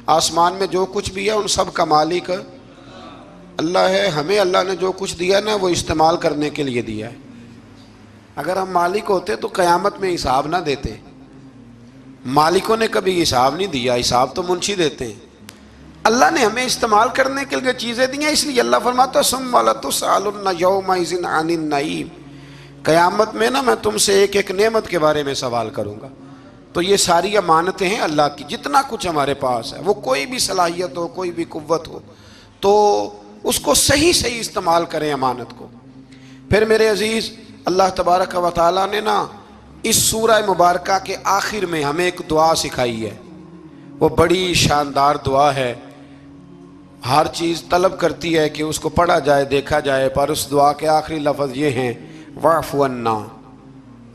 آسمان میں جو کچھ بھی ہے ان سب کا مالک اللہ ہے. ہمیں اللہ نے جو کچھ دیا نا وہ استعمال کرنے کے لیے دیا ہے. اگر ہم مالک ہوتے تو قیامت میں حساب نہ دیتے. مالکوں نے کبھی حساب نہیں دیا، حساب تو منشی دیتے ہیں. اللہ نے ہمیں استعمال کرنے کے لیے چیزیں دی ہیں، اس لیے اللہ فرماتا ہے ثم لتسألن یومئذ عن النعیم. قیامت میں نا میں تم سے ایک ایک نعمت کے بارے میں سوال کروں گا. تو یہ ساری امانتیں ہیں اللہ کی. جتنا کچھ ہمارے پاس ہے، وہ کوئی بھی صلاحیت ہو، کوئی بھی قوت ہو، تو اس کو صحیح صحیح استعمال کریں امانت کو. پھر میرے عزیز، اللہ تبارک و تعالیٰ نے نا اس سورہ مبارکہ کے آخر میں ہمیں ایک دعا سکھائی ہے. وہ بڑی شاندار دعا ہے. ہر چیز طلب کرتی ہے کہ اس کو پڑھا جائے، دیکھا جائے، پر اس دعا کے آخری لفظ یہ ہیں واعف عنا،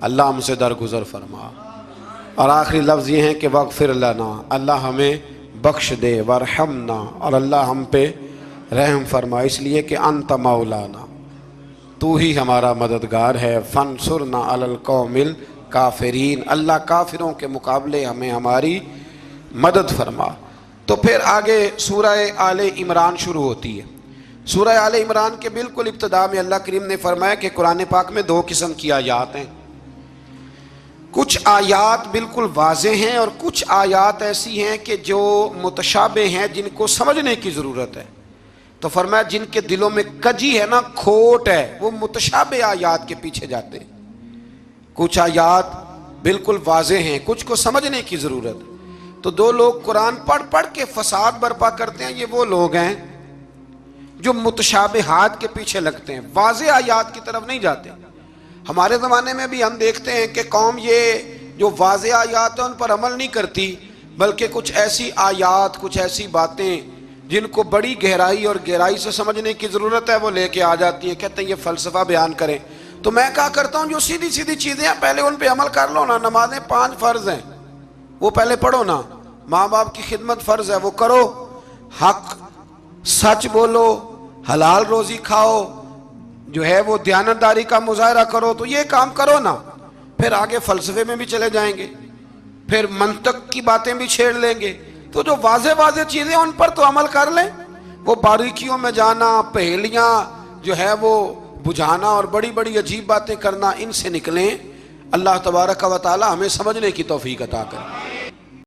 اللہ ہم سے درگزر فرما. اور آخری لفظ یہ ہیں کہ واغفر لنا، اللہ ہمیں بخش دے، وارحمنا، اور اللہ ہم پہ رحم فرما. اس لیے کہ انت مولانا، تو ہی ہمارا مددگار ہے. فانصرنا علی القوم الکافرین، اللہ کافروں کے مقابلے ہمیں ہماری مدد فرما. تو پھر آگے سورہ آل عمران شروع ہوتی ہے. سورہ آل عمران کے بالکل ابتدا میں اللہ کریم نے فرمایا کہ قرآن پاک میں 2 قسم کی آیات ہیں. کچھ آیات بالکل واضح ہیں اور کچھ آیات ایسی ہیں کہ جو متشابہ ہیں، جن کو سمجھنے کی ضرورت ہے. تو فرمایا جن کے دلوں میں کجی ہے نا، کھوٹ ہے، وہ متشابہ آیات کے پیچھے جاتے ہیں. کچھ آیات بالکل واضح ہیں، کچھ کو سمجھنے کی ضرورت ہے. تو 2 لوگ قرآن پڑھ پڑھ کے فساد برپا کرتے ہیں. یہ وہ لوگ ہیں جو متشابہات کے پیچھے لگتے ہیں، واضح آیات کی طرف نہیں جاتے. ہمارے زمانے میں بھی ہم دیکھتے ہیں کہ قوم یہ جو واضح آیات ہیں ان پر عمل نہیں کرتی، بلکہ کچھ ایسی آیات، کچھ ایسی باتیں جن کو بڑی گہرائی سے سمجھنے کی ضرورت ہے، وہ لے کے آ جاتی ہیں. کہتے ہیں یہ فلسفہ بیان کریں. تو میں کہا کرتا ہوں جو سیدھی سیدھی چیزیں ہیں پہلے ان پہ عمل کر لو نا. نمازیں 5 فرض ہیں، وہ پہلے پڑھو نا. ماں باپ کی خدمت فرض ہے، وہ کرو. حق سچ بولو، حلال روزی کھاؤ، جو ہے وہ دیانتداری کا مظاہرہ کرو. تو یہ کام کرو نا. پھر آگے فلسفے میں بھی چلے جائیں گے، پھر منطق کی باتیں بھی چھیڑ لیں گے. تو جو واضح چیزیں ان پر تو عمل کر لیں. وہ باریکیوں میں جانا، پہیلیاں جو ہے وہ بجھانا اور بڑی بڑی عجیب باتیں کرنا، ان سے نکلیں. اللہ تبارک و تعالی ہمیں سمجھنے کی توفیق عطا کرے.